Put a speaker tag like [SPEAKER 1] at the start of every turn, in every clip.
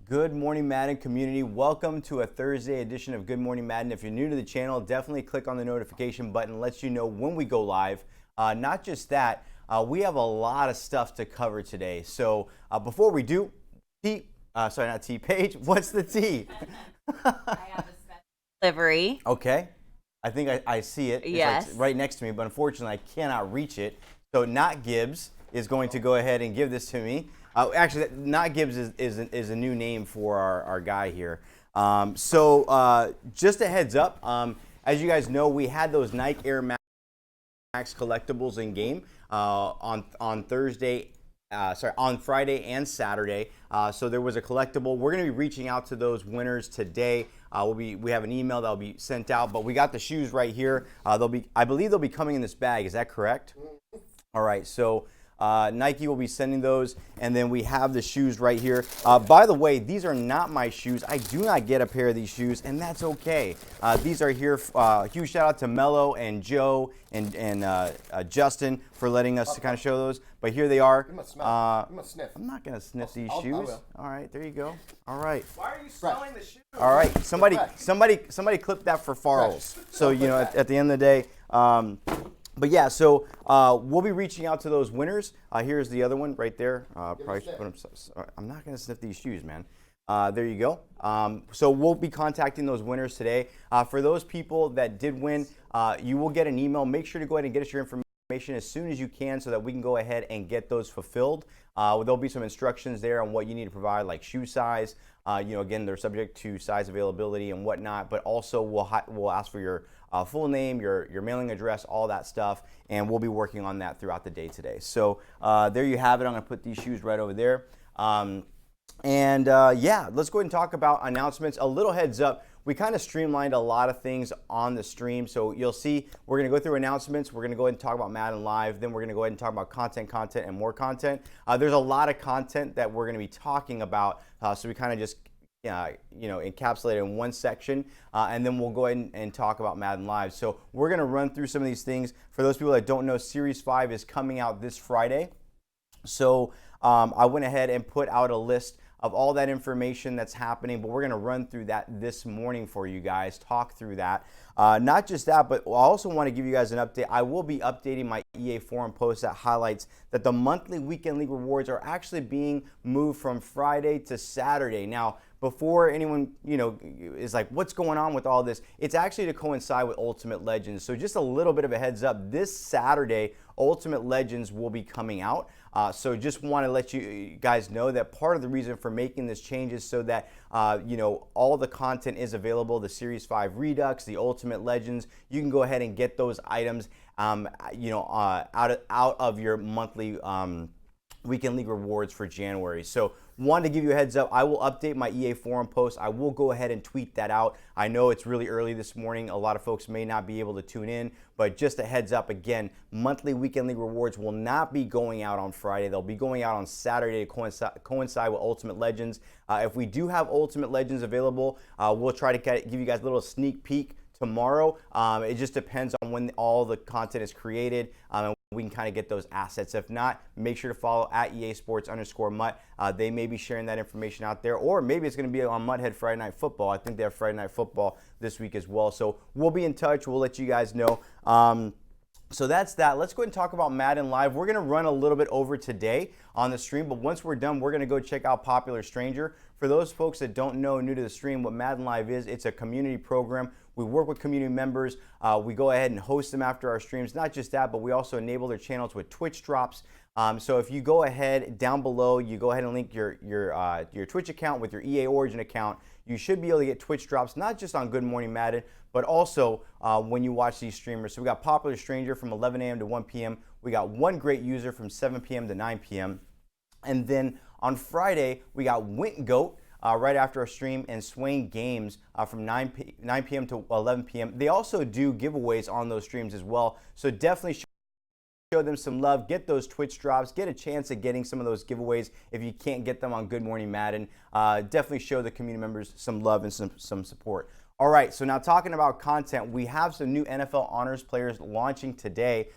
[SPEAKER 1] Good Morning Madden community. Welcome to a Thursday edition of Good Morning Madden. If you're new to the channel, definitely click on the notification button. It lets you know when we go live. Not just that, we have a lot of stuff to cover today. So before we do, Paige, what's the T?
[SPEAKER 2] I have a special delivery.
[SPEAKER 1] Okay. I think I see it.
[SPEAKER 2] Yes.
[SPEAKER 1] It's like right next to me, but unfortunately I cannot reach it. So Not Gibbs is going to go ahead and give this to me. Actually, Not Gibbs is a new name for our guy here. Just a heads up, as you guys know, we had those Nike Air Max collectibles in game on Friday and Saturday. So there was a collectible. We're going to be reaching out to those winners today. We have an email that'll be sent out, but we got the shoes right here. I believe they'll be coming in this bag. Is that correct? All right. So Nike will be sending those, and then we have the shoes right here. By the way, these are not my shoes. I do not get a pair of these shoes, and that's okay. These are here. Huge shout out to Mello and Joe and Justin for letting us to kind of show those. But here they are.
[SPEAKER 3] You must smell. You must sniff.
[SPEAKER 1] I'm not gonna sniff these
[SPEAKER 3] I
[SPEAKER 1] shoes.
[SPEAKER 3] will.
[SPEAKER 1] All right, there you go. All right.
[SPEAKER 3] Why are you smelling the shoes?
[SPEAKER 1] All right. Somebody clip that for Farrells. So you know, at the end of the day. But yeah, so we'll be reaching out to those winners. Here's the other one right there. Probably should put them, I'm not going to sniff these shoes, man. There you go. So we'll be contacting those winners today. For those people that did win, you will get an email. Make sure to go ahead and get us your information as soon as you can so that we can go ahead and get those fulfilled. There'll be some instructions there on what you need to provide, like shoe size. Again, they're subject to size availability and whatnot, but also we'll ask for your full name, your mailing address, all that stuff, and we'll be working on that throughout the day today. So there you have it. I'm going to put these shoes right over there. Yeah, let's go ahead and talk about announcements. A little heads up. We kind of streamlined a lot of things on the stream. So you'll see we're going to go through announcements. We're going to go ahead and talk about Madden Live. Then we're going to go ahead and talk about content, and more content. There's a lot of content that we're going to be talking about. So we kind of just encapsulate it in one section, and then we'll go ahead and talk about Madden Live. So we're going to run through some of these things. For those people that don't know, Series 5 is coming out this Friday. So I went ahead and put out a list of all that information that's happening, but we're going to run through that this morning for you guys, talk through that. Not just that, but I also want to give you guys an update. I will be updating my EA forum post that highlights that the monthly weekend league rewards are actually being moved from Friday to Saturday. Now, before anyone is like, what's going on with all this? It's actually to coincide with Ultimate Legends. So just a little bit of a heads up, this Saturday, Ultimate Legends will be coming out. So just want to let you guys know that part of the reason for making this change is so that all the content is available, the Series 5 Redux, the Ultimate Legends. You can go ahead and get those items out of your monthly weekend league rewards for January. So wanted to give you a heads up. I will update my EA forum post. I will go ahead and tweet that out. I know it's really early this morning. A lot of folks may not be able to tune in, but just a heads up again, monthly weekend league rewards will not be going out on Friday. They'll be going out on Saturday to coincide with Ultimate Legends. If we do have Ultimate Legends available, we'll try to give you guys a little sneak peek tomorrow. It just depends on when all the content is created, and we can kind of get those assets. If not, make sure to follow at EA Sports_Mutt. They may be sharing that information out there, or maybe it's going to be on Mutthead Friday Night Football. I think they have Friday Night Football this week as well. So we'll be in touch. We'll let you guys know. So that's that. Let's go ahead and talk about Madden Live. We're going to run a little bit over today on the stream, but once we're done, we're going to go check out Popular Stranger. For those folks that don't know, new to the stream, what Madden Live is, it's a community program. We work with community members. We go ahead and host them after our streams. Not just that, but we also enable their channels with Twitch drops. So if you go ahead down below, you go ahead and link your Twitch account with your EA Origin account, you should be able to get Twitch drops, not just on Good Morning Madden, but also when you watch these streamers. So we got Popular Stranger from 11 a.m. to 1 p.m. We got One Great User from 7 p.m. to 9 p.m. And then on Friday, we got Wint Goat right after our stream, and Swain Games from 9 p.m. to 11 p.m. They also do giveaways on those streams as well. So definitely show them some love, get those Twitch drops, get a chance at getting some of those giveaways if you can't get them on Good Morning Madden. Definitely show the community members some love and some support. All right, so now talking about content, we have some new NFL Honors players launching today.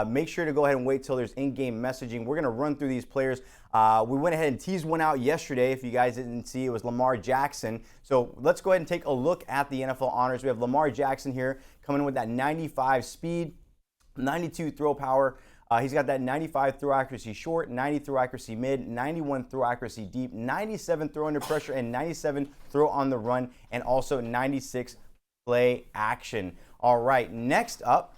[SPEAKER 1] Make sure to go ahead and wait till there's in-game messaging. We're going to run through these players. We went ahead and teased one out yesterday. If you guys didn't see, it was Lamar Jackson. So let's go ahead and take a look at the NFL honors. We have Lamar Jackson here coming in with that 95 speed, 92 throw power. He's got that 95 throw accuracy short, 90 throw accuracy mid, 91 throw accuracy deep, 97 throw under pressure, and 97 throw on the run, and also 96 play action. All right, next up,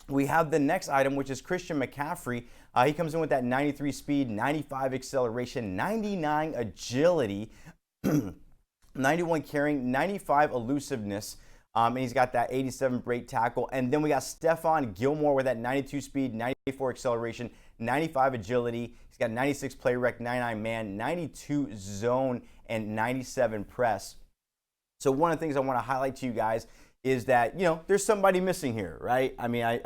[SPEAKER 1] we have the next item, which is Christian McCaffrey. He comes in with that 93 speed, 95 acceleration, 99 agility, 91 carrying, 95 elusiveness. And he's got that 87 break tackle. And then we got Stephon Gilmore with that 92 speed, 94 acceleration, 95 agility. He's got 96 play rec, 99 man, 92 zone, and 97 press. So one of the things I want to highlight to you guys is that, you know, there's somebody missing here, right? I mean,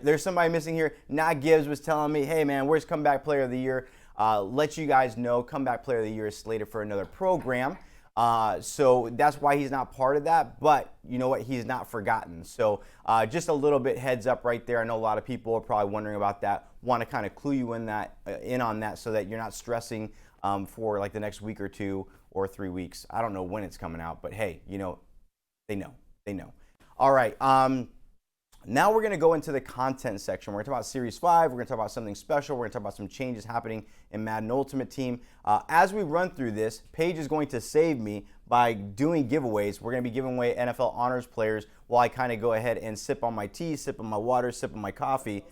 [SPEAKER 1] there's somebody missing here. Nat Gibbs was telling me, hey, man, where's Comeback Player of the Year? Let you guys know Comeback Player of the Year is slated for another program. So that's why he's not part of that, but you know what, he's not forgotten. So just a little bit heads up right there. I know a lot of people are probably wondering about that, want to kind of clue you in on that so that you're not stressing for like the next week or 2 or 3 weeks. I don't know when it's coming out, but hey, you know, they know. All right. Now we're going to go into the content section. We're going to talk about Series 5. We're going to talk about something special. We're going to talk about some changes happening in Madden Ultimate Team. As we run through this, Paige is going to save me by doing giveaways. We're going to be giving away NFL Honors players while I kind of go ahead and sip on my tea, sip on my water, sip on my coffee.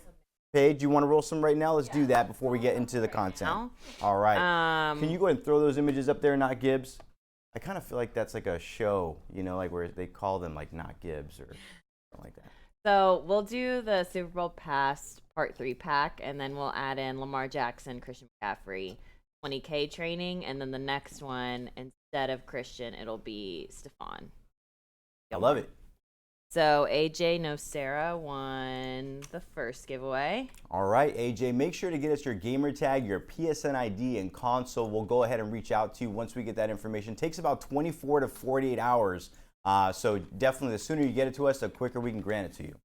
[SPEAKER 1] Paige, you want to roll some right now? Let's do that before we get into the content. All right. Can you go ahead and throw those images up there, Not Gibbs? I kind of feel like that's like a show, you know, like where they call them like Not Gibbs or something like that.
[SPEAKER 2] So we'll do the Super Bowl Pass Part 3 pack, and then we'll add in Lamar Jackson, Christian McCaffrey, 20K training, and then the next one, instead of Christian, it'll be Stephon.
[SPEAKER 1] I love it.
[SPEAKER 2] So AJ Nocera won the first giveaway.
[SPEAKER 1] All right, AJ, make sure to get us your gamer tag, your PSN ID, and console. We'll go ahead and reach out to you once we get that information. It takes about 24 to 48 hours. So definitely the sooner you get it to us, the quicker we can grant it to you.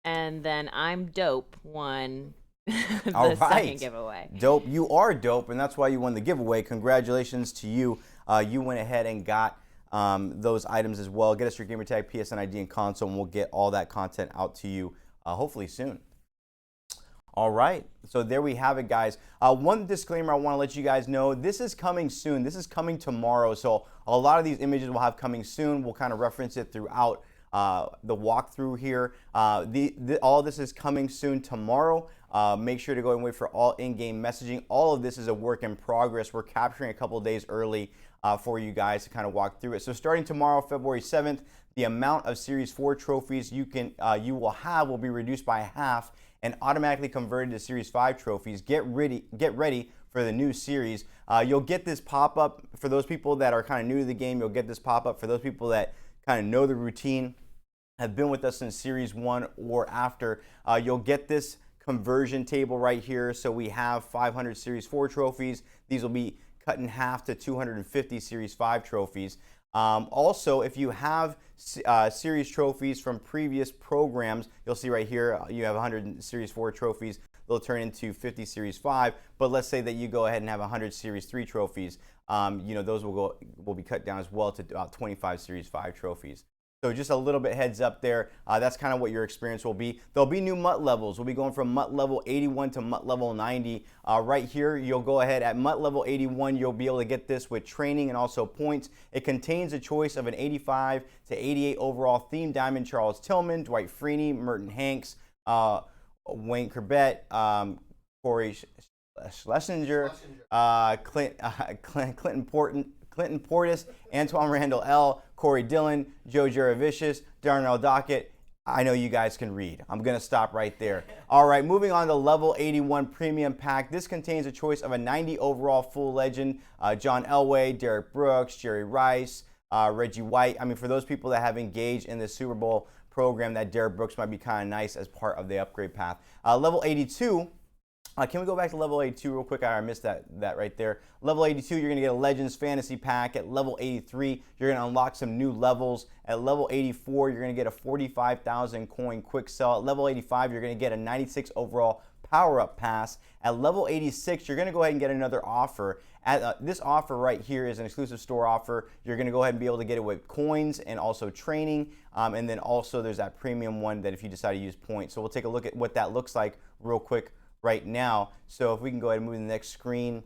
[SPEAKER 2] And then I'm Dope won the second giveaway.
[SPEAKER 1] Dope, you are dope, and that's why you won the giveaway. Congratulations to you. You went ahead and got those items as well. Get us your gamertag, PSN ID, and console, and we'll get all that content out to you hopefully soon. All right, so there we have it, guys. One disclaimer I want to let you guys know, this is coming soon. This is coming tomorrow, so a lot of these images we'll have coming soon. We'll kind of reference it throughout the walkthrough here. All this is coming soon tomorrow. Make sure to go and wait for all in-game messaging. All of this is a work in progress. We're capturing a couple days early for you guys to kind of walk through it. So starting tomorrow, February 7th, the amount of Series 4 trophies you will have will be reduced by half and automatically converted to Series 5 trophies. Get ready for the new series. You'll get this pop-up for those people that are kind of new to the game. You'll get this pop-up for those people that kind of know the routine, have been with us since Series 1 or after. You'll get this conversion table right here. So we have 500 Series 4 trophies. These will be cut in half to 250 Series 5 trophies. Also, if you have series trophies from previous programs, you'll see right here you have 100 Series 4 trophies. They'll turn into 50 Series 5. But let's say that you go ahead and have 100 Series 3 trophies. Those will be cut down as well to about 25 Series 5 trophies. So just a little bit heads up there. That's kind of what your experience will be. There'll be new MUT levels. We'll be going from MUT level 81 to MUT level 90. Right here, you'll go ahead at MUT level 81. You'll be able to get this with training and also points. It contains a choice of an 85 to 88 overall theme diamond: Charles Tillman, Dwight Freeney, Merton Hanks, Wayne Corbett, Corey Schlesinger, Clinton Portis, Antoine Randall L., Corey Dillon, Joe Juravicius, Darnell Dockett. I know you guys can read. I'm going to stop right there. All right, moving on to Level 81 Premium Pack. This contains a choice of a 90 overall full legend: John Elway, Derek Brooks, Jerry Rice, Reggie White. I mean, for those people that have engaged in the Super Bowl program, that Derek Brooks might be kind of nice as part of the upgrade path. Level 82 Can we go back to level 82 real quick? I missed that right there. Level 82, you're going to get a Legends Fantasy Pack. At level 83, you're going to unlock some new levels. At level 84, you're going to get a 45,000 coin quick sell. At level 85, you're going to get a 96 overall power-up pass. At level 86, you're going to go ahead and get another offer. This offer right here is an exclusive store offer. You're going to go ahead and be able to get it with coins and also training. And then also there's that premium one that if you decide to use points. So we'll take a look at what that looks like real quick right now. So if we can go ahead and move to the next screen,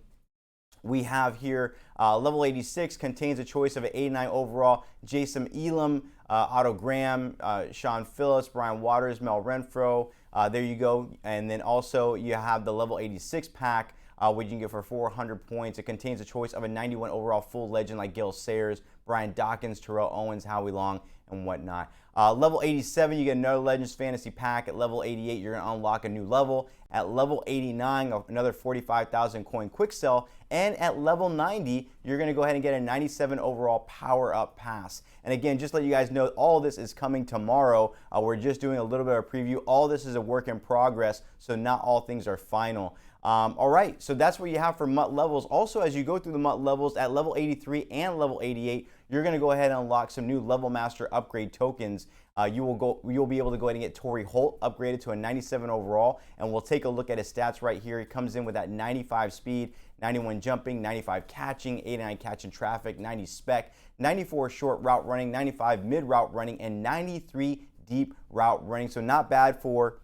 [SPEAKER 1] we have here level 86 contains a choice of an 89 overall Jason Elam, Otto Graham, Sean Phillips, Brian Waters, Mel Renfro. There you go. And then also you have the level 86 pack, which you can get for 400 points. It contains a choice of a 91 overall full legend like Gil Sayers, Brian Dawkins, Terrell Owens, Howie Long, and whatnot. Level 87, you get another Legends Fantasy Pack. At level 88, you're going to unlock a new level. At level 89, another 45,000 coin quick sell. And at level 90, you're going to go ahead and get a 97 overall power up pass. And again, just to let you guys know, all this is coming tomorrow. We're just doing a little bit of a preview. All this is a work in progress, so not all things are final. All right, so that's what you have for MUT levels. Also, as you go through the MUT levels at level 83 and level 88, you're going to go ahead and unlock some new Level Master upgrade tokens. You'll be able to go ahead and get Torrey Holt upgraded to a 97 overall, and we'll take a look at his stats right here. He comes in with that 95 speed, 91 jumping, 95 catching, 89 catch in traffic, 90 spec, 94 short route running, 95 mid route running, and 93 deep route running. So not bad for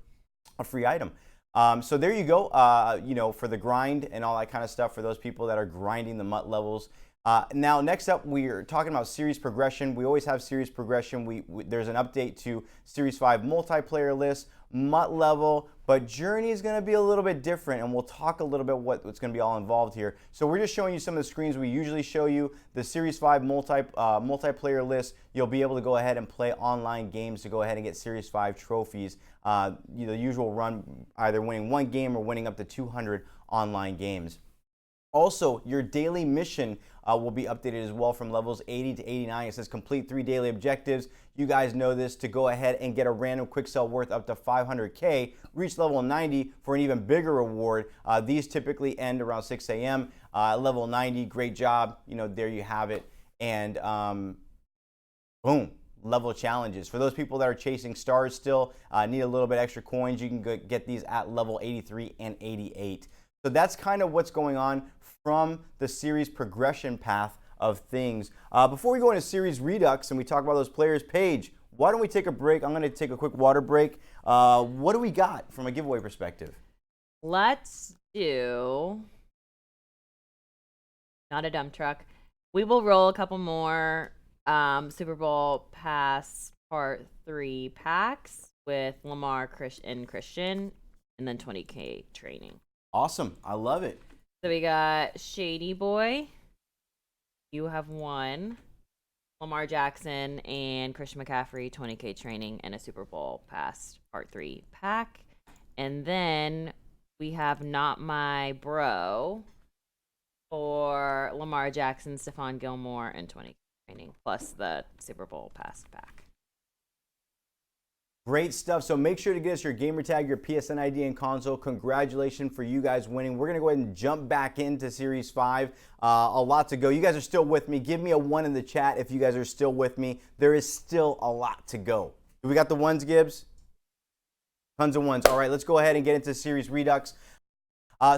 [SPEAKER 1] a free item. So there you go, for the grind and all that kind of stuff for those people that are grinding the MUT levels. Now, next up, we're talking about series progression. We always have series progression. There's an update to Series 5 multiplayer list, MUT level, but Journey is going to be a little bit different, and we'll talk a little bit what's going to be all involved here. So we're just showing you some of the screens we usually show you. The Series 5 multiplayer list, you'll be able to go ahead and play online games to go ahead and get Series 5 trophies. The usual run, either winning one game or winning up to 200 online games. Also, your daily mission will be updated as well from levels 80 to 89. It says complete 3 daily objectives. You guys know this, to go ahead and get a random quick sell worth up to 500K, reach level 90 for an even bigger reward. These typically end around 6 a.m. Level 90, great job. There you have it. And boom. Level challenges. For those people that are chasing stars still, need a little bit extra coins, you can get these at level 83 and 88. So that's kind of what's going on from the series progression path of things. Before we go into series redux and we talk about those players, Paige, why don't we take a break? I'm going to take a quick water break. What do we got from a giveaway perspective?
[SPEAKER 2] Let's do not a dump truck. We will roll a couple more Super Bowl Pass Part 3 packs with Lamar and Christian, and then 20K training.
[SPEAKER 1] Awesome. I love it.
[SPEAKER 2] So we got Shady Boy. You have one. Lamar Jackson and Christian McCaffrey, 20K training, and a Super Bowl Pass Part 3 pack. And then we have Not My Bro for Lamar Jackson, Stephon Gilmore, and 20K training, plus the Super Bowl Pass pack.
[SPEAKER 1] Great stuff. So make sure to get us your gamer tag, your PSN ID, and console. Congratulations for you guys winning. We're going to go ahead and jump back into Series 5. A lot to go. You guys are still with me. Give me a 1 in the chat if you guys are still with me. There is still a lot to go. We got the ones, Gibbs? Tons of ones. All right, let's go ahead and get into Series Redux.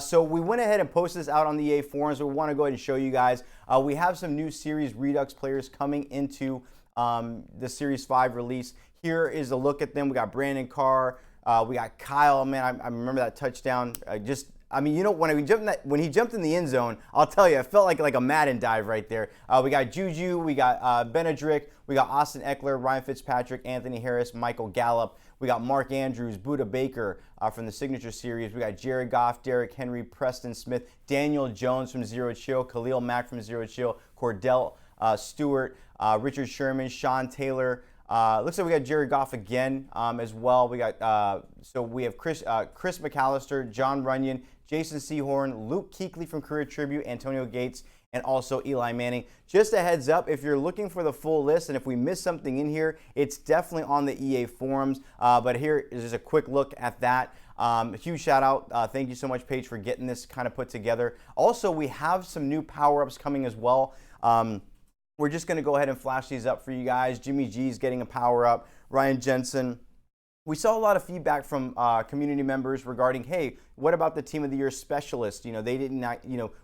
[SPEAKER 1] So we went ahead and posted this out on the EA forums. We want to go ahead and show you guys. We have some new Series Redux players coming into the Series 5 release. Here is a look at them. We got Brandon Carr. We got Kyle. Man, I remember that touchdown. When he jumped in the end zone, I'll tell you, it felt like a Madden dive right there. We got Juju. We got Benedrick. We got Austin Eckler, Ryan Fitzpatrick, Anthony Harris, Michael Gallup. We got Mark Andrews, Buda Baker from the Signature Series. We got Jared Goff, Derrick Henry, Preston Smith, Daniel Jones from Zero Chill, Khalil Mack from Zero Chill, Cordell Stewart, Richard Sherman, Sean Taylor. Looks like we got Jared Goff again as well. We got we have Chris McAllister, John Runyon, Jason Sehorn, Luke Kuechly from Career Tribute, Antonio Gates, and also Eli Manning. Just a heads up, if you're looking for the full list and if we missed something in here, it's definitely on the EA forums. But here is just a quick look at that. Huge shout out. Thank you so much, Paige, for getting this kind of put together. Also, we have some new power-ups coming as well. We're just going to go ahead and flash these up for you guys. Jimmy G's getting a power-up. Ryan Jensen. We saw a lot of feedback from community members regarding, hey, what about the Team of the Year specialist? You know, they didn't,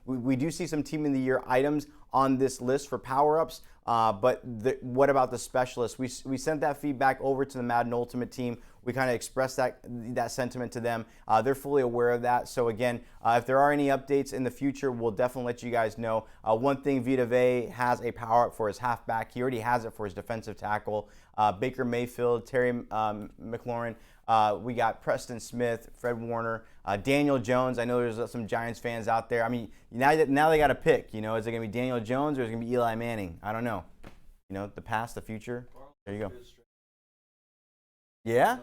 [SPEAKER 1] we do see some Team of the Year items on this list for power-ups, but what about the specialist? We sent that feedback over to the Madden Ultimate team. We kind of expressed that sentiment to them. They're fully aware of that. So again, if there are any updates in the future, we'll definitely let you guys know. One thing, Vita Vea has a power-up for his halfback. He already has it for his defensive tackle. Baker Mayfield, Terry McLaurin. We got Preston Smith, Fred Warner, Daniel Jones. I know there's some Giants fans out there. I mean, now they got to pick. You know, is it going to be Daniel Jones or is it going to be Eli Manning? I don't know. You know, the past, the future. There you go. Yeah?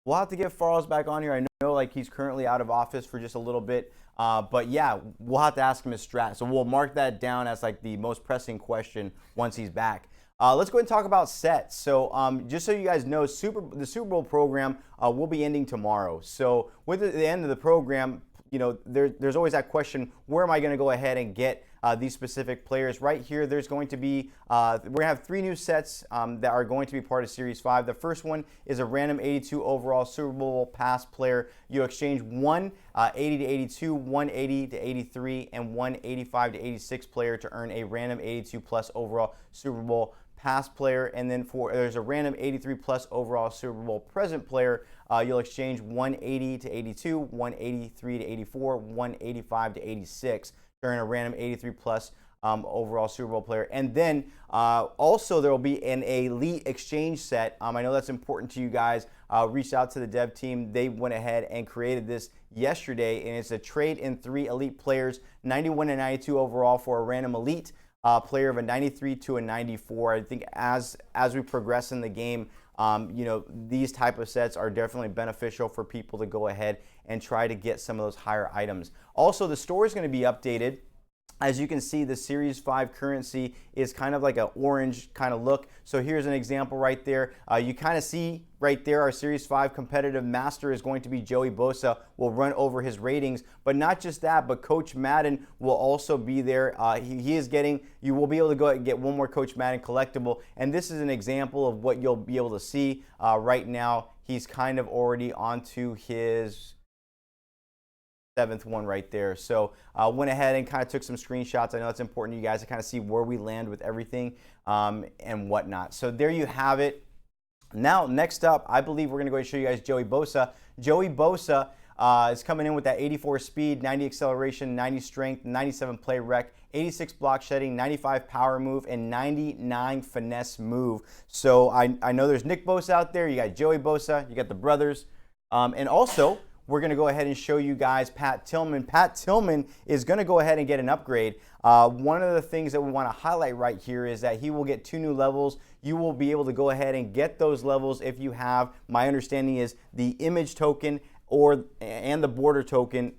[SPEAKER 1] We'll have to get Farles back on here. I know like he's currently out of office for just a little bit. But yeah, we'll have to ask him his strat. So we'll mark that down as like the most pressing question once he's back. Let's go ahead and talk about sets. So just so you guys know, the Super Bowl program will be ending tomorrow. So with the end of the program, you know, there's always that question, where am I going to go ahead and get these specific players? Right here, there's going to be, we're going to have 3 new sets that are going to be part of Series 5. The first one is a random 82 overall Super Bowl pass player. You exchange one 80 to 82, 180 to 83, and 185 to 86 player to earn a random 82 plus overall Super Bowl pass player. And then there's a random 83 plus overall Super Bowl present player. You'll exchange 180 to 82, 183 to 84, 185 to 86 to earn a random 83 plus overall Super Bowl player. And then also there will be an elite exchange set. I know that's important to you guys. Reached out to the dev team. They went ahead and created this yesterday, and it's a trade in 3 elite players, 91 and 92 overall for a random elite player of a 93 to a 94. I think as we progress in the game, you know, these type of sets are definitely beneficial for people to go ahead and try to get some of those higher items. Also, the store is going to be updated. As you can see, the Series 5 currency is kind of like an orange kind of look. So here's an example right there. You kind of see right there our Series 5 competitive master is going to be Joey Bosa. We'll run over his ratings. But not just that, but Coach Madden will also be there. You will be able to go and get one more Coach Madden collectible. And this is an example of what you'll be able to see right now. He's kind of already onto his 7th one right there. So went ahead and kind of took some screenshots. I know it's important to you guys to kind of see where we land with everything and whatnot. So there you have it. Now, next up, I believe we're going to go and show you guys Joey Bosa. Joey Bosa is coming in with that 84 speed, 90 acceleration, 90 strength, 97 play rec, 86 block shedding, 95 power move, and 99 finesse move. So I know there's Nick Bosa out there. You got Joey Bosa. You got the brothers. And also, we're going to go ahead and show you guys Pat Tillman. Pat Tillman is going to go ahead and get an upgrade. One of the things that we want to highlight right here is that he will get 2 new levels. You will be able to go ahead and get those levels if you have, my understanding is, the image token and the border token,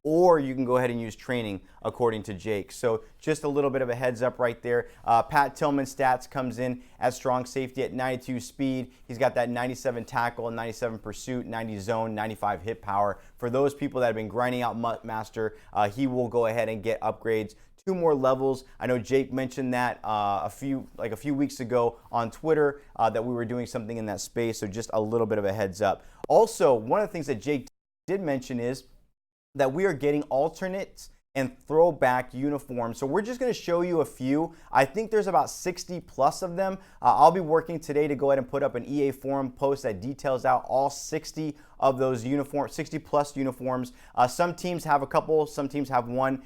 [SPEAKER 1] or you can go ahead and use training according to Jake. So just a little bit of a heads up right there. Pat Tillman stats comes in as strong safety at 92 speed. He's got that 97 tackle, 97 pursuit, 90 zone, 95 hit power. For those people that have been grinding out Mutt Master, he will go ahead and get upgrades. 2 more levels. I know Jake mentioned that a few weeks ago on Twitter that we were doing something in that space. So just a little bit of a heads up. Also, one of the things that Jake did mention is that we are getting alternates and throwback uniforms. So we're just going to show you a few. I think there's about 60 plus of them. I'll be working today to go ahead and put up an EA forum post that details out all 60 of those uniforms, 60 plus uniforms. Some teams have a couple, some teams have one.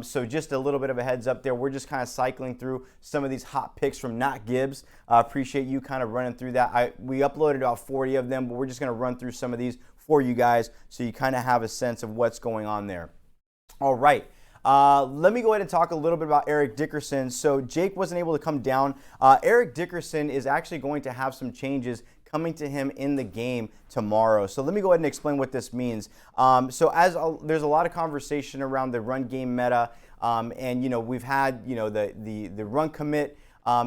[SPEAKER 1] So just a little bit of a heads up there. We're just kind of cycling through some of these hot picks from Nat Gibbs. Appreciate you kind of running through that. We uploaded about 40 of them, but we're just going to run through some of these for you guys so you kind of have a sense of what's going on there. All right. Let me go ahead and talk a little bit about Eric Dickerson. So Jake wasn't able to come down. Eric Dickerson is actually going to have some changes coming to him in the game tomorrow. So let me go ahead and explain what this means. There's a lot of conversation around the run game meta, and we've had the run commit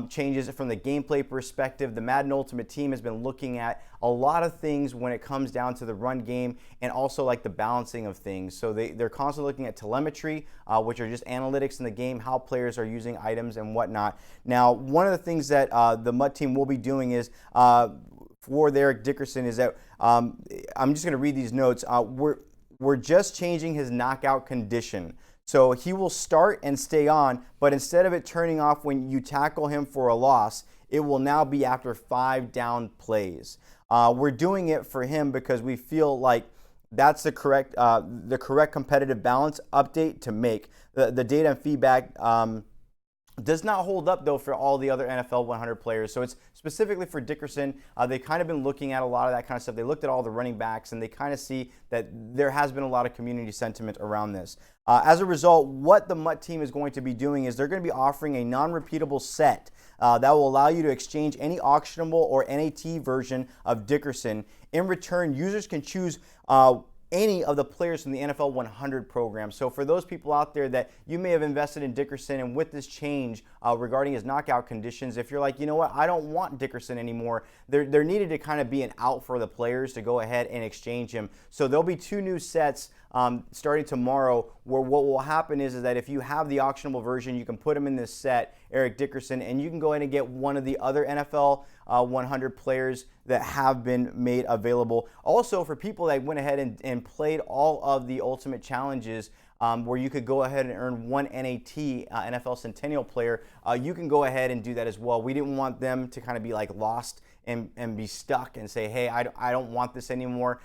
[SPEAKER 1] changes from the gameplay perspective. The Madden Ultimate Team has been looking at a lot of things when it comes down to the run game and also like the balancing of things. So they're constantly looking at telemetry, which are just analytics in the game, how players are using items and whatnot. Now, one of the things that the MUT team will be doing is for Eric Dickerson is that I'm just going to read these notes. We're just changing his knockout condition. So he will start and stay on, but instead of it turning off when you tackle him for a loss, it will now be after 5 down plays. We're doing it for him because we feel like that's the correct competitive balance update to make. The data and feedback does not hold up, though, for all the other NFL 100 players. So it's specifically for Dickerson. They've kind of been looking at a lot of that kind of stuff. They looked at all the running backs, and they kind of see that there has been a lot of community sentiment around this. As a result, what the MUT team is going to be doing is they're going to be offering a non-repeatable set that will allow you to exchange any auctionable or NAT version of Dickerson. In return, users can choose any of the players from the NFL 100 program. So for those people out there that you may have invested in Dickerson, and with this change regarding his knockout conditions, if you're like, you know what, I don't want Dickerson anymore, there needed to kind of be an out for the players to go ahead and exchange him. So there'll be 2 new sets starting tomorrow, where what will happen is that if you have the auctionable version, you can put him in this set, Eric Dickerson, and you can go ahead and get one of the other NFL 100 players that have been made available. Also, for people that went ahead and played all of the Ultimate Challenges, where you could go ahead and earn 1 NAT, NFL Centennial player, you can go ahead and do that as well. We didn't want them to kind of be like lost and be stuck and say, hey, I don't want this anymore.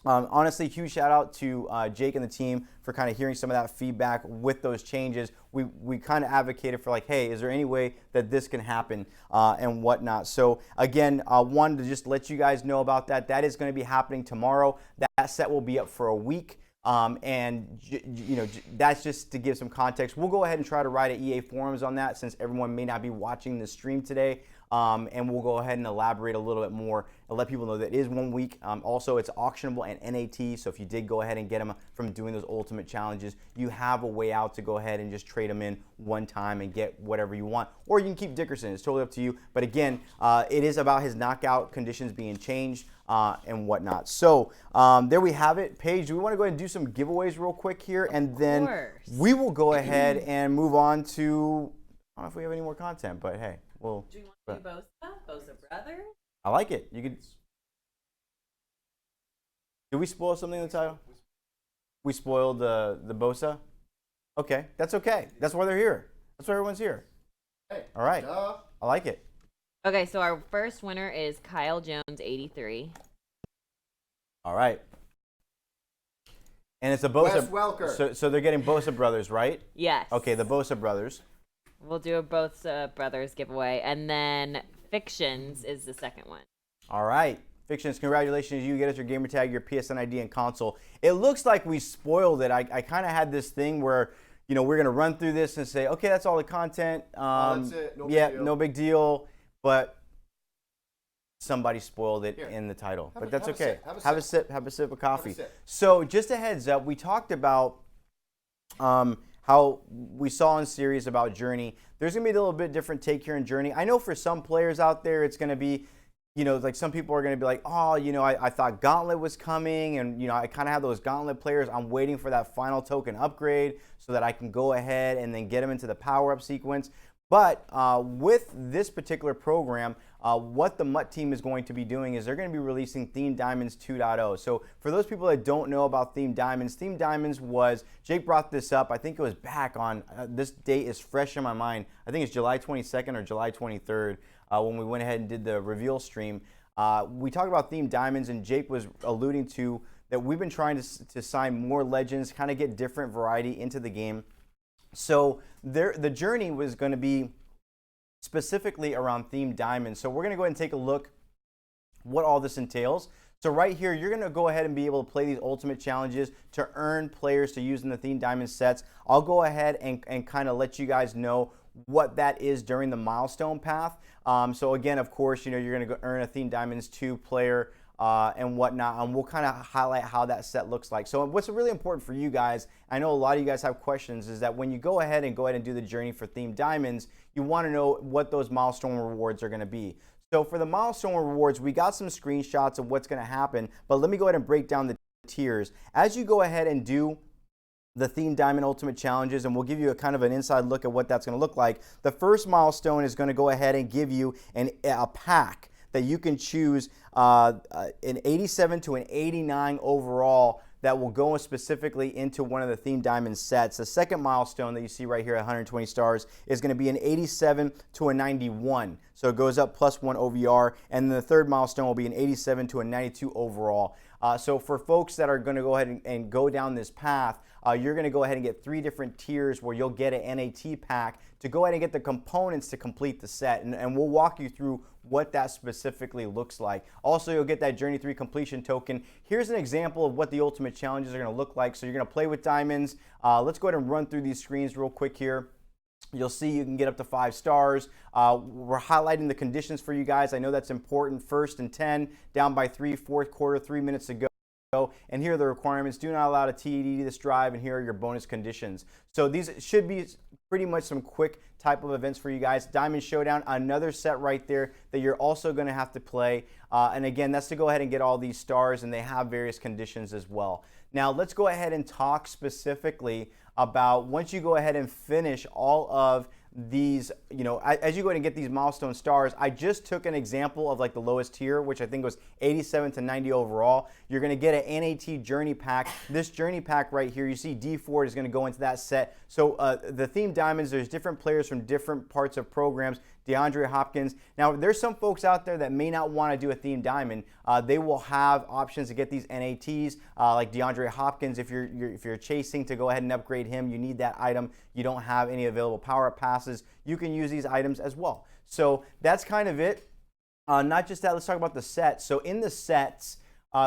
[SPEAKER 1] Honestly, huge shout out to Jake and the team for kind of hearing some of that feedback with those changes. We kind of advocated for like, hey, is there any way that this can happen and whatnot? So again, wanted to just let you guys know about that. That is going to be happening tomorrow. That set will be up for a week. And you know, that's just to give some context. We'll go ahead and try to write at EA forums on that, since everyone may not be watching the stream today. And we'll go ahead and elaborate a little bit more and let people know that it is 1 week. Also, it's auctionable and NAT, so if you did go ahead and get them from doing those Ultimate Challenges, you have a way out to go ahead and just trade them in one time and get whatever you want. Or you can keep Dickerson. It's totally up to you. But again, it is about his knockout conditions being changed and whatnot. So there we have it. Paige, do we want to go ahead and do some giveaways real quick here? And then we will go ahead and move on to, I don't know if we have any more content, but hey. Well,
[SPEAKER 2] do you want to do Bosa Brothers?
[SPEAKER 1] I like it. You could. Did we spoil something in the title? We spoiled the Bosa. Okay, that's okay. That's why they're here. That's why everyone's here.
[SPEAKER 3] Hey,
[SPEAKER 1] all right.
[SPEAKER 3] duh.
[SPEAKER 1] I like it.
[SPEAKER 2] Okay, so our first winner is Kyle Jones, 83.
[SPEAKER 1] All right. And it's a Bosa.
[SPEAKER 3] Wes Welker.
[SPEAKER 1] So they're getting Bosa Brothers, right?
[SPEAKER 2] Yes.
[SPEAKER 1] Okay, the Bosa Brothers.
[SPEAKER 2] We'll do a Bosa Brothers giveaway. And then Fictions is the second one.
[SPEAKER 1] All right. Fictions, congratulations. You get us your gamer tag, your PSN ID, and console. It looks like we spoiled it. I kind of had this thing where, you know, we're going to run through this and say, okay, that's all the content.
[SPEAKER 3] That's it. No
[SPEAKER 1] yeah,
[SPEAKER 3] big deal.
[SPEAKER 1] No big deal. But somebody spoiled it in the title. But that's okay. Have a sip of coffee. So just a heads up, we talked about how we saw in series about Journey. There's going to be a little bit different take here in Journey. I know for some players out there, it's going to be, you know, like some people are going to be like, oh, you know, I thought Gauntlet was coming, and, you know, I kind of have those Gauntlet players. I'm waiting for that final token upgrade so that I can go ahead and then get them into the power-up sequence. But with this particular program, what the MUT team is going to be doing is they're going to be releasing Themed Diamonds 2.0. So for those people that don't know about Themed Diamonds was, Jake brought this up, I think it was back on, this date is fresh in my mind, I think it's July 22nd or July 23rd when we went ahead and did the reveal stream. We talked about Themed Diamonds, and Jake was alluding to that we've been trying to sign more legends, kind of get different variety into the game. So the journey was going to be specifically around Themed Diamonds. So we're going to go ahead and take a look what all this entails. So right here, you're going to go ahead and be able to play these Ultimate Challenges to earn players to use in the Themed Diamond sets. I'll go ahead and kind of let you guys know what that is during the milestone path. So again, of course, you know, you're going to earn a Themed Diamonds 2 player and whatnot, and we'll kind of highlight how that set looks like. So what's really important for you guys, I know a lot of you guys have questions, is that when you go ahead and do the journey for themed diamonds, you want to know what those milestone rewards are going to be. So for the milestone rewards, we got some screenshots of what's going to happen, but let me go ahead and break down the tiers. As you go ahead and do the Themed Diamond Ultimate Challenges, and we'll give you a kind of an inside look at what that's going to look like. The first milestone is going to go ahead and give you a pack that you can choose an 87 to an 89 overall that will go specifically into one of the Themed Diamond sets. The second milestone that you see right here at 120 stars is going to be an 87 to a 91. So it goes up +1 OVR. And then the third milestone will be an 87 to a 92 overall. So for folks that are going to go ahead and go down this path, you're going to go ahead and get 3 different tiers where you'll get an NAT pack to go ahead and get the components to complete the set. And we'll walk you through what that specifically looks like. Also, you'll get that Journey 3 completion token. Here's an example of what the Ultimate Challenges are going to look like. So you're going to play with diamonds. Let's go ahead and run through these screens real quick here. You'll see you can get up to 5 stars. We're highlighting the conditions for you guys. I know that's important. 1st and 10, down by 3, 4th quarter, 3 minutes to go. And here are the requirements. Do not allow a TED to this drive, and here are your bonus conditions. So these should be pretty much some quick type of events for you guys. Diamond Showdown, another set right there that you're also going to have to play. And again, that's to go ahead and get all these stars, and they have various conditions as well. Now let's go ahead and talk specifically about once you go ahead and finish all of these, as you go ahead and get these milestone stars, I just took an example of like the lowest tier, which I think was 87 to 90 overall. You're going to get an NAT journey pack. This journey pack right here, you see D4 is going to go into that set. So the Themed Diamonds, there's different players from different parts of programs. DeAndre Hopkins. Now, there's some folks out there that may not want to do a Themed Diamond. They will have options to get these NATs, like DeAndre Hopkins. If you're chasing to go ahead and upgrade him, you need that item. You don't have any available power-up passes. You can use these items as well. So that's kind of it. Not just that, let's talk about the sets. So in the sets,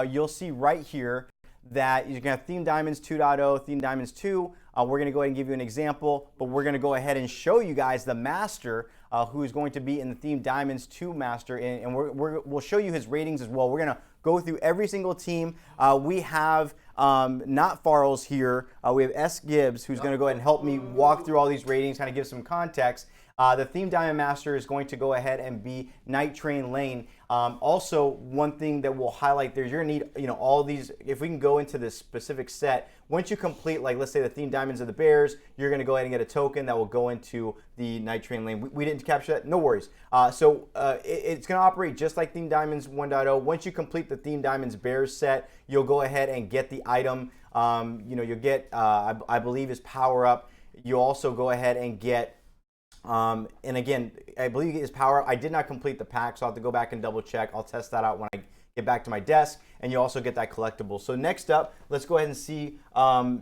[SPEAKER 1] you'll see right here that you can have Themed Diamonds 2.0, Themed Diamonds 2. We're going to go ahead and give you an example, but we're going to go ahead and show you guys the master who is going to be in the Themed Diamonds 2 master, and we'll show you his ratings as well. We're going to go through every single team. We have not Farrell's here. We have S. Gibbs, who's going to go ahead and help me walk through all these ratings, kind of give some context. The Themed Diamond Master is going to go ahead and be Night Train Lane. Also, one thing that we'll highlight there, you're going to need, all these, if we can go into this specific set, once you complete, like, let's say the Themed Diamonds of the Bears, you're going to go ahead and get a token that will go into the Night Train Lane. We didn't capture that, no worries. It's going to operate just like Themed Diamonds 1.0. Once you complete the Themed Diamonds Bears set, you'll go ahead and get the item. You'll get, I believe, his power up. You'll also go ahead and get, and again, I believe his power. I did not complete the pack, so I'll have to go back and double check. I'll test that out when I get back to my desk, and you also get that collectible. So next up, let's go ahead and see.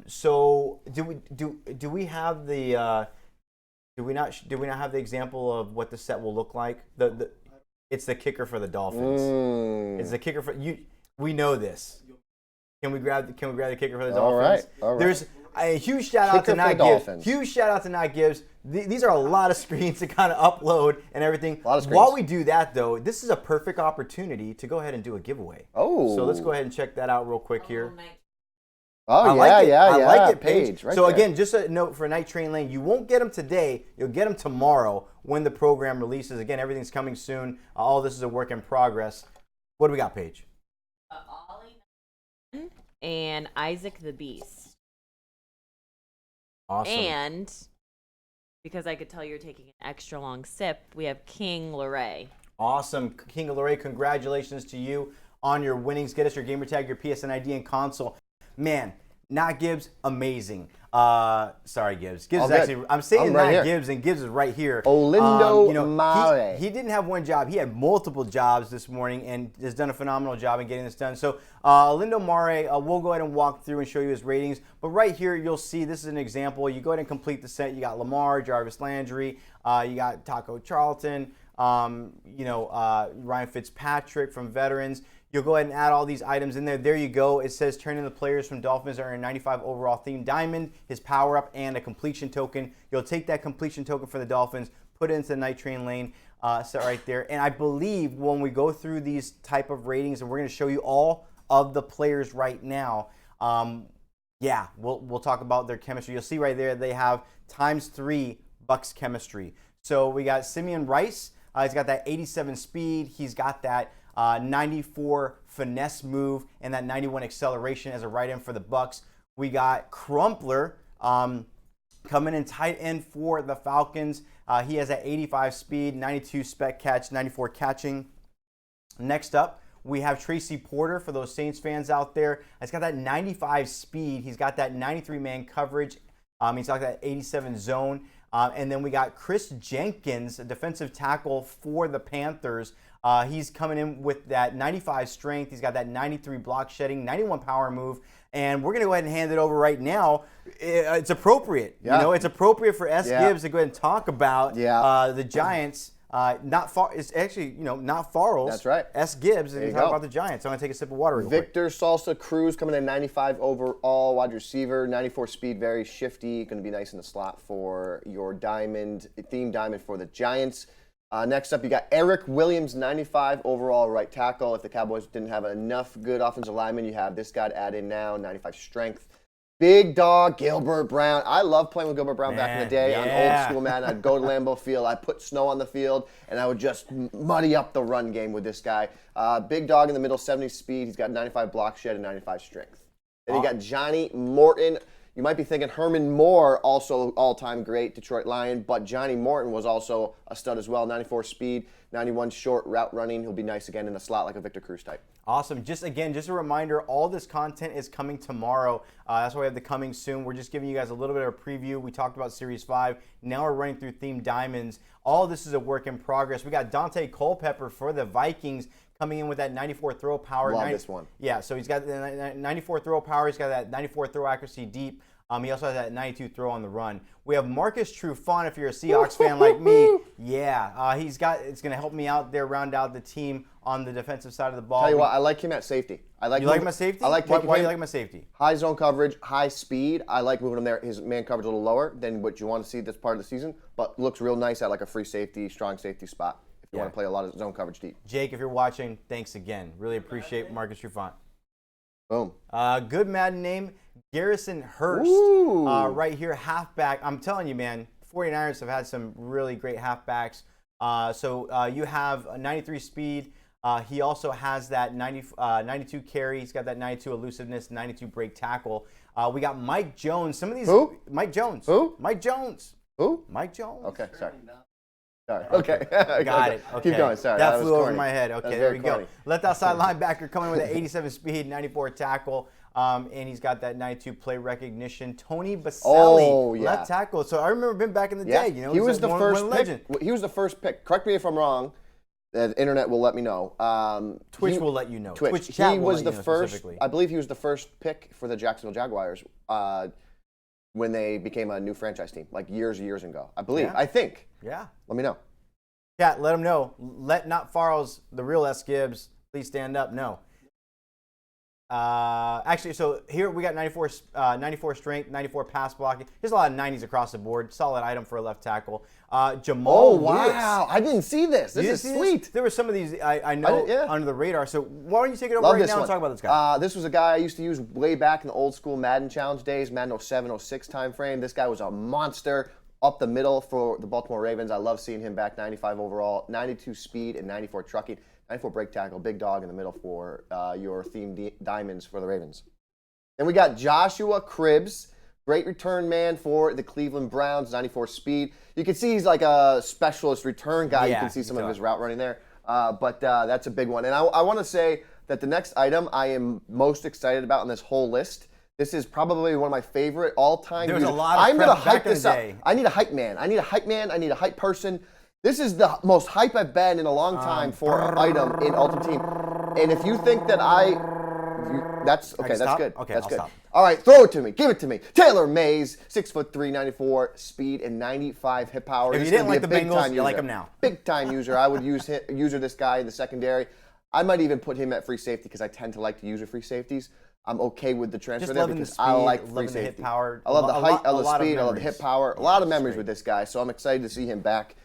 [SPEAKER 1] So do we have the do we not have the example of what the set will look like? It's the kicker for the Dolphins. It's the kicker for you. We know this. Can we grab the kicker for the Dolphins?
[SPEAKER 3] All right.
[SPEAKER 1] There's a huge shout out to Night Gibbs. Huge shout out to Night Gibbs. These are a lot of screens to kind of upload and everything.
[SPEAKER 3] A lot of screens.
[SPEAKER 1] While we do that, though, this is a perfect opportunity to go ahead and do a giveaway.
[SPEAKER 3] Oh.
[SPEAKER 1] So let's go ahead and check that out real quick here.
[SPEAKER 3] Oh,
[SPEAKER 1] I like it,
[SPEAKER 3] Paige. Right
[SPEAKER 1] so
[SPEAKER 3] there.
[SPEAKER 1] again, just a note for Night Train Lane, you won't get them today. You'll get them tomorrow when the program releases. Again, everything's coming soon. All this is a work in progress. What do we got, Paige?
[SPEAKER 2] Ollie and Isaac the Beast.
[SPEAKER 1] Awesome.
[SPEAKER 2] And because I could tell you're taking an extra long sip, we have King Luray.
[SPEAKER 1] Awesome. King Luray, congratulations to you on your winnings. Get us your gamer tag, your PSN ID, and console. Man, not Gibbs, amazing. Sorry, Gibbs. Gibbs is actually, I'm saying
[SPEAKER 3] right
[SPEAKER 1] not
[SPEAKER 3] here.
[SPEAKER 1] Gibbs, and Gibbs is right here.
[SPEAKER 3] Olindo Mare.
[SPEAKER 1] He didn't have one job. He had multiple jobs this morning and has done a phenomenal job in getting this done. So Olindo Mare, we'll go ahead and walk through and show you his ratings. But right here, you'll see this is an example. You go ahead and complete the set. You got Lamar, Jarvis Landry, you got Taco Charlton, Ryan Fitzpatrick from Veterans. You'll go ahead and add all these items in there. There you go. It says turn in the players from Dolphins earn a 95 overall Themed Diamond, his power up, and a completion token. You'll take that completion token for the Dolphins, put it into the night train lane, set right there. And I believe when we go through these type of ratings, and we're going to show you all of the players right now, yeah, we'll talk about their chemistry. You'll see right there they have ×3 Bucks chemistry. So we got Simeon Rice. He's got that 87 speed. He's got that 94 finesse move and that 91 acceleration as a right end for the Bucks. We got Crumpler coming in tight end for the Falcons. He has that 85 speed, 92 spec catch, 94 catching. Next up, we have Tracy Porter for those Saints fans out there. He's got that 95 speed. He's got that 93 man coverage. He's got that 87 zone. And then we got Chris Jenkins, a defensive tackle for the Panthers. He's coming in with that 95 strength. He's got that 93 block shedding, 91 power move. And we're going to go ahead and hand it over right now. It's appropriate.
[SPEAKER 3] Yeah.
[SPEAKER 1] You know, it's appropriate for S.
[SPEAKER 3] Yeah.
[SPEAKER 1] Gibbs to go ahead and talk about the Giants. Not far. It's actually, not Farrell's.
[SPEAKER 3] That's right.
[SPEAKER 1] S. Gibbs, and talk about the Giants. I'm going to take a sip of water real quick.
[SPEAKER 3] Victor Salsa Cruz coming in 95 overall, wide receiver, 94 speed, very shifty. Going to be nice in the slot for your theme diamond for the Giants. Next up, you got Eric Williams, 95 overall right tackle. If the Cowboys didn't have enough good offensive linemen, you have this guy to add in now, 95 strength. Big dog, Gilbert Brown. I love playing with Gilbert Brown back in the day on old school, man. I'd go to Lambeau Field, I'd put snow on the field, and I would just muddy up the run game with this guy. Big dog in the middle, 70 speed. He's got 95 block shed and 95 strength. Then you got Johnny Morton. You might be thinking Herman Moore, also all-time great Detroit Lion, but Johnny Morton was also a stud as well. 94 speed, 91 short route running. He'll be nice again in the slot like a Victor Cruz type.
[SPEAKER 1] Awesome. Just a reminder, all this content is coming tomorrow. That's why we have the coming soon. We're just giving you guys a little bit of a preview. We talked about Series 5. Now we're running through Theme Diamonds. All this is a work in progress. We got Dante Culpepper for the Vikings coming in with that 94 throw power.
[SPEAKER 3] Love this one.
[SPEAKER 1] Yeah, so he's got the 94 throw power. He's got that 94 throw accuracy deep. He also has that 92 throw on the run. We have Marcus Trufant, if you're a Seahawks fan like me. Yeah, it's going to help me out there, round out the team on the defensive side of the ball.
[SPEAKER 3] Tell you what, I like him at safety.
[SPEAKER 1] You like him at safety?
[SPEAKER 3] I like
[SPEAKER 1] Why do you like him at safety?
[SPEAKER 3] High zone coverage, high speed. I like moving him there. His man coverage a little lower than what you want to see this part of the season, but looks real nice at like a free safety, strong safety spot if you want to play a lot of zone coverage deep.
[SPEAKER 1] Jake, if you're watching, thanks again. Really appreciate Marcus Trufant.
[SPEAKER 3] Boom.
[SPEAKER 1] Good Madden name, Garrison Hurst. Right here, halfback. I'm telling you, man, 49ers have had some really great halfbacks. So you have a 93 speed. He also has that 92 carry. He's got that 92 elusiveness, 92 break tackle. We got Mike Jones. Some of these.
[SPEAKER 3] Who?
[SPEAKER 1] Mike Jones.
[SPEAKER 3] Who?
[SPEAKER 1] Mike Jones.
[SPEAKER 3] Who?
[SPEAKER 1] Mike Jones.
[SPEAKER 3] Okay, sorry. Sorry. Okay.
[SPEAKER 1] Got it. Okay.
[SPEAKER 3] Keep going. Sorry.
[SPEAKER 1] That flew over
[SPEAKER 3] corny.
[SPEAKER 1] my head. Okay, there we go. Left outside linebacker coming with an 87 speed, 94 tackle. And he's got that 92 play recognition. Tony Baselli, left tackle. So I remember him back in the day.
[SPEAKER 3] He was the first pick. He was the first pick. Correct me if I'm wrong. The internet will let me know.
[SPEAKER 1] Twitch will let you know.
[SPEAKER 3] Twitch
[SPEAKER 1] chat
[SPEAKER 3] he
[SPEAKER 1] will
[SPEAKER 3] was
[SPEAKER 1] let
[SPEAKER 3] the
[SPEAKER 1] you know
[SPEAKER 3] first. I believe he was the first pick for the Jacksonville Jaguars when they became a new franchise team, like years ago. I believe. I think.
[SPEAKER 1] Yeah.
[SPEAKER 3] Let me know.
[SPEAKER 1] Chat, let them know. Let not Farrell's the real S. Gibbs please stand up. No. Actually, so here we got 94 strength, 94 pass blocking. There's a lot of 90s across the board. Solid item for a left tackle. Jamal Lewis.
[SPEAKER 3] Wow. I didn't see this. This is sweet.
[SPEAKER 1] There were some of these I know under the radar. So why don't you take it over right now and talk about this guy?
[SPEAKER 3] This was a guy I used to use way back in the old school Madden Challenge days, Madden 07, 06 time frame. This guy was a monster up the middle for the Baltimore Ravens. I love seeing him back, 95 overall, 92 speed and 94 trucking. 94 break tackle, big dog in the middle for your theme diamonds for the Ravens. Then we got Joshua Cribbs, great return man for the Cleveland Browns, 94 speed. You can see he's like a specialist return guy. You can see some of his route running there. But that's a big one. And I want to say that the next item I am most excited about on this whole list, this is probably one of my favorite all-time.
[SPEAKER 1] There's a lot of
[SPEAKER 3] I'm going to hype
[SPEAKER 1] this
[SPEAKER 3] up. I need a hype man. I need a hype person. This is the most hype I've been in a long time for an item in Ultimate Team. And if you think that that's good.
[SPEAKER 1] Okay,
[SPEAKER 3] that's
[SPEAKER 1] I'll
[SPEAKER 3] good.
[SPEAKER 1] stop.
[SPEAKER 3] All right, throw it to me. Give it to me. Taylor Mays, 6'3", 94 speed and 95 hip power.
[SPEAKER 1] If you didn't like the Bengals, you like him now.
[SPEAKER 3] Big time user. I would use this guy in the secondary. I might even put him at free safety because I tend to like to use free safeties. I'm okay with the transfer there because I like free safety.
[SPEAKER 1] Hip power.
[SPEAKER 3] I love the height, I love the speed, I love the hip power. A lot of memories with this guy, so I'm excited to see him back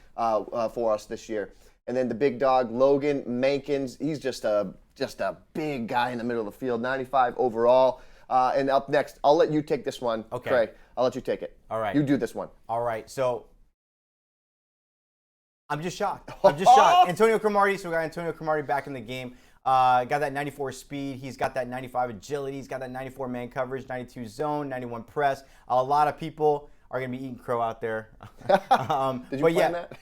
[SPEAKER 3] for us this year. And then the big dog, Logan Mankins, he's just a big guy in the middle of the field, 95 overall. And up next, I'll let you take this one,
[SPEAKER 1] Okay.
[SPEAKER 3] Craig. I'll let you take it.
[SPEAKER 1] All right.
[SPEAKER 3] You do this one.
[SPEAKER 1] All right, so I'm just shocked. I'm just shocked. Antonio Cromartie, so we got Antonio Cromartie back in the game. Got that 94 speed. He's got that 95 agility. He's got that 94 man coverage, 92 zone, 91 press. A lot of people are going to be eating crow out there.
[SPEAKER 3] Did you plan that?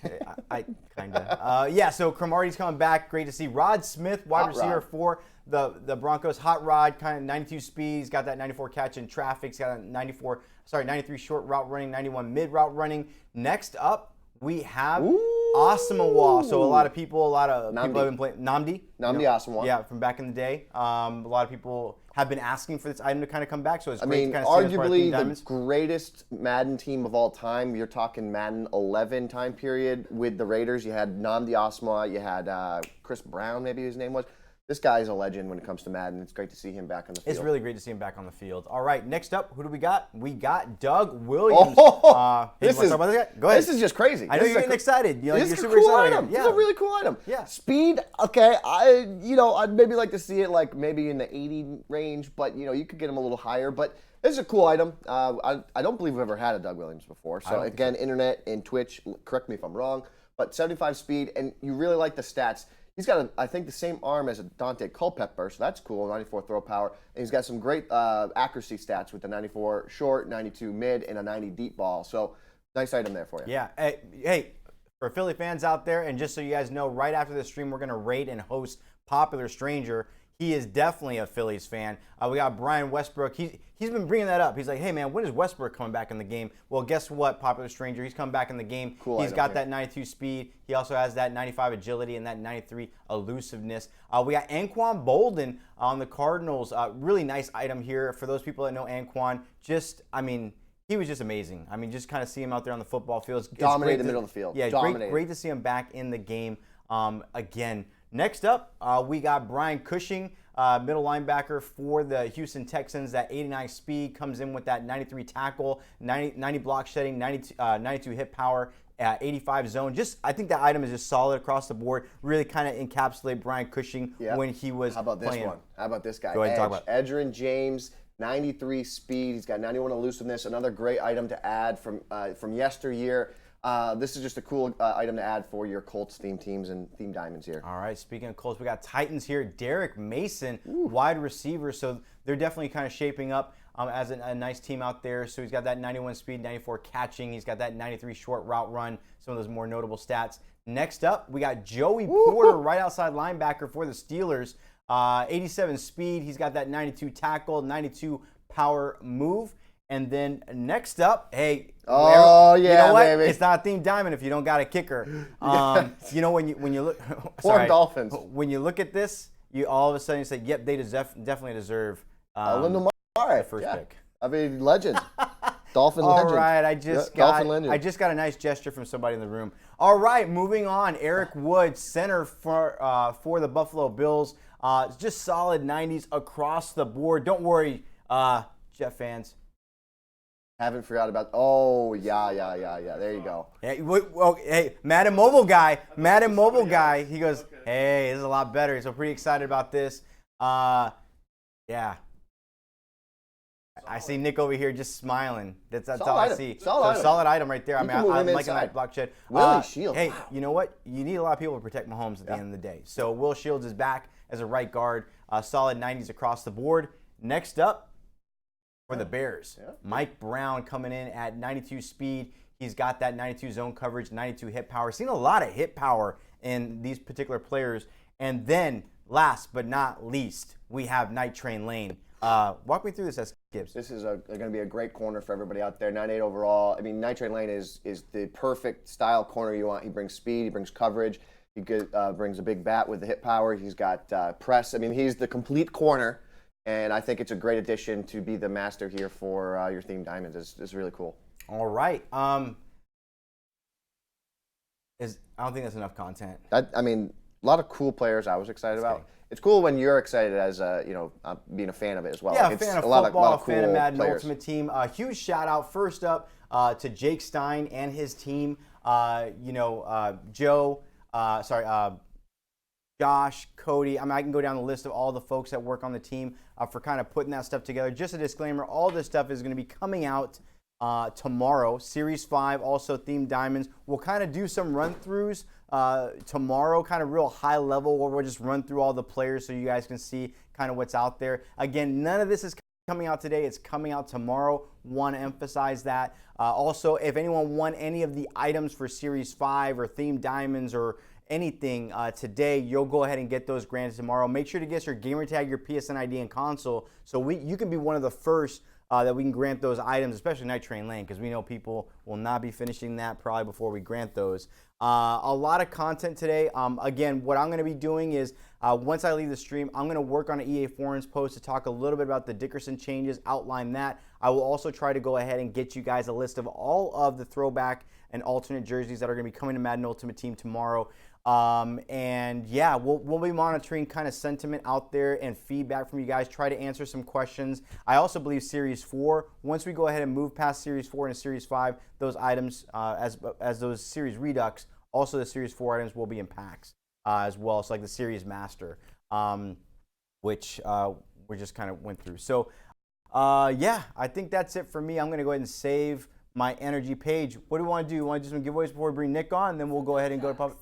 [SPEAKER 1] I kind of. Yeah, so Cromartie's coming back. Great to see. Rod Smith, wide
[SPEAKER 3] Hot
[SPEAKER 1] receiver
[SPEAKER 3] Rod.
[SPEAKER 1] for the Broncos. Hot Rod, kind of 92 speed. He's got that 94 catch in traffic. He's got a 93 short route running, 91 mid route running. Next up, we have Asamoah. So a lot of people have been playing Namdi
[SPEAKER 3] Asamoah.
[SPEAKER 1] Yeah, from back in the day. A lot of people have been asking for this item to kind of come back. So it's great to kind of see this part of Team
[SPEAKER 3] arguably
[SPEAKER 1] Diamonds.
[SPEAKER 3] the greatest Madden team of all time. You're talking Madden 11 time period with the Raiders. You had Namdi Asamoah. You had Chris Brown, maybe his name was. This guy is a legend when it comes to Madden. It's great to see him back on the field.
[SPEAKER 1] It's really great to see him back on the field. All right, next up, who do we got? We got Doug Williams. Hey, you wanna talk about this guy? Go ahead.
[SPEAKER 3] This is just crazy.
[SPEAKER 1] I know you're getting excited. You're
[SPEAKER 3] This is a
[SPEAKER 1] super
[SPEAKER 3] cool
[SPEAKER 1] excited.
[SPEAKER 3] item.
[SPEAKER 1] Yeah.
[SPEAKER 3] This is a really cool item.
[SPEAKER 1] Yeah.
[SPEAKER 3] Speed, okay. I'd maybe like to see it like maybe in the 80 range, but you could get him a little higher. But this is a cool item. I don't believe we've ever had a Doug Williams before. So again, internet and Twitch, correct me if I'm wrong, but 75 speed, and you really like the stats. He's got, I think, the same arm as a Dante Culpepper, so that's cool, 94 throw power. And he's got some great accuracy stats with the 94 short, 92 mid, and a 90 deep ball. So nice item there for you.
[SPEAKER 1] Yeah. Hey, for Philly fans out there, and just so you guys know, right after the stream, we're going to rate and host Popular Stranger. He is definitely a Phillies fan. We got Brian Westbrook. He's been bringing that up. He's like, hey, man, when is Westbrook coming back in the game? Well, guess what, Popular Stranger? He's come back in the game.
[SPEAKER 3] Cool
[SPEAKER 1] He's
[SPEAKER 3] item
[SPEAKER 1] got
[SPEAKER 3] here.
[SPEAKER 1] that 92 speed. He also has that 95 agility and that 93 elusiveness. We got Anquan Bolden on the Cardinals. Really nice item here. For those people that know Anquan, he was just amazing. Just kind of see him out there on the football field.
[SPEAKER 3] Dominate the middle of the field.
[SPEAKER 1] Yeah, great to see him back in the game again. Next up, we got Brian Cushing, middle linebacker for the Houston Texans. That 89 speed comes in with that 93 tackle, 90 block shedding, 92 hit power, 85 zone. I think that item is just solid across the board. Really kind of encapsulate Brian Cushing when he was
[SPEAKER 3] How about this
[SPEAKER 1] playing.
[SPEAKER 3] one? How about this guy?
[SPEAKER 1] Go ahead and talk about it.
[SPEAKER 3] Edgerrin James, 93 speed. He's got 91 elusiveness. Another great item to add from yesteryear. This is just a cool item to add for your Colts theme teams and theme diamonds here.
[SPEAKER 1] All right, speaking of Colts, we got Titans here. Derek Mason, wide receiver. So they're definitely kind of shaping up as a nice team out there. So he's got that 91 speed, 94 catching. He's got that 93 short route run, some of those more notable stats. Next up, we got Joey Porter, right outside linebacker for the Steelers. 87 speed. He's got that 92 tackle, 92 power move. And then next up, hey, you know what?
[SPEAKER 3] baby.
[SPEAKER 1] It's not a theme diamond if you don't got a kicker. When you look,
[SPEAKER 3] Poor Dolphins.
[SPEAKER 1] When you look at this, you all of a sudden you say, yep, they definitely deserve
[SPEAKER 3] Lamar,
[SPEAKER 1] first pick.
[SPEAKER 3] Legend. Dolphin legend.
[SPEAKER 1] All right, I just got a nice gesture from somebody in the room. All right, moving on. Eric Wood, center for the Buffalo Bills. Just solid 90s across the board. Don't worry, Jet fans.
[SPEAKER 3] Haven't forgot about. Yeah. There you go.
[SPEAKER 1] Hey, Madden Mobile guy. He goes, hey, this is a lot better. So pretty excited about this. Yeah. I see Nick over here just smiling. That's all I see. Solid item right there. I'm liking that block shed.
[SPEAKER 3] Willie Shields.
[SPEAKER 1] Hey, you know what? You need a lot of people to protect Mahomes at the end of the day. So Will Shields is back as a right guard. Solid 90s across the board. Next up, for the Bears, Mike Brown coming in at 92 speed. He's got that 92 zone coverage, 92 hit power. Seen a lot of hit power in these particular players. And then, last but not least, we have Night Train Lane. Walk me through this, S. Gibbs.
[SPEAKER 3] This is going to be a great corner for everybody out there. 98 overall. Night Train Lane is the perfect style corner you want. He brings speed. He brings coverage. He brings a big bat with the hit power. He's got press. He's the complete corner. And I think it's a great addition to be the master here for your theme diamonds. It's really cool.
[SPEAKER 1] All right. I don't think that's enough content.
[SPEAKER 3] A lot of cool players I was excited about. It's cool when you're excited as being a fan of it as well.
[SPEAKER 1] Yeah,
[SPEAKER 3] It's
[SPEAKER 1] a fan of
[SPEAKER 3] a lot
[SPEAKER 1] football,
[SPEAKER 3] of cool
[SPEAKER 1] fan of Madden
[SPEAKER 3] players.
[SPEAKER 1] Ultimate Team. A huge shout out first up to Jake Stein and his team. Joe, Josh, Cody. I mean, I can go down the list of all the folks that work on the team for kind of putting that stuff together. Just a disclaimer, all this stuff is going to be coming out tomorrow. Series 5, also themed diamonds. We'll kind of do some run-throughs tomorrow, kind of real high level, where we'll just run through all the players so you guys can see kind of what's out there. Again, none of this is coming out today. It's coming out tomorrow. Want to emphasize that. Also, if anyone won any of the items for Series 5 or themed diamonds or anything today, you'll go ahead and get those granted tomorrow. Make sure to get your gamer tag, your PSN ID, and console, so you can be one of the first that we can grant those items, especially Night Train Lane, because we know people will not be finishing that probably before we grant those. A lot of content today. Again, what I'm going to be doing is once I leave the stream, I'm going to work on an EA Forums post to talk a little bit about the Dickerson changes, outline that. I will also try to go ahead and get you guys a list of all of the throwback and alternate jerseys that are going to be coming to Madden Ultimate Team tomorrow. And yeah, we'll be monitoring kind of sentiment out there and feedback from you guys, try to answer some questions. I also believe Series 4, once we go ahead and move past Series 4 into Series 5, those items, as those Series Redux, also the Series 4 items will be in packs as well. So like the Series Master, which we just kind of went through. So yeah, I think that's it for me. I'm going to go ahead and save my energy page. What do we want to do? You want to do some giveaways before we bring Nick on? Then we'll go ahead and go to public.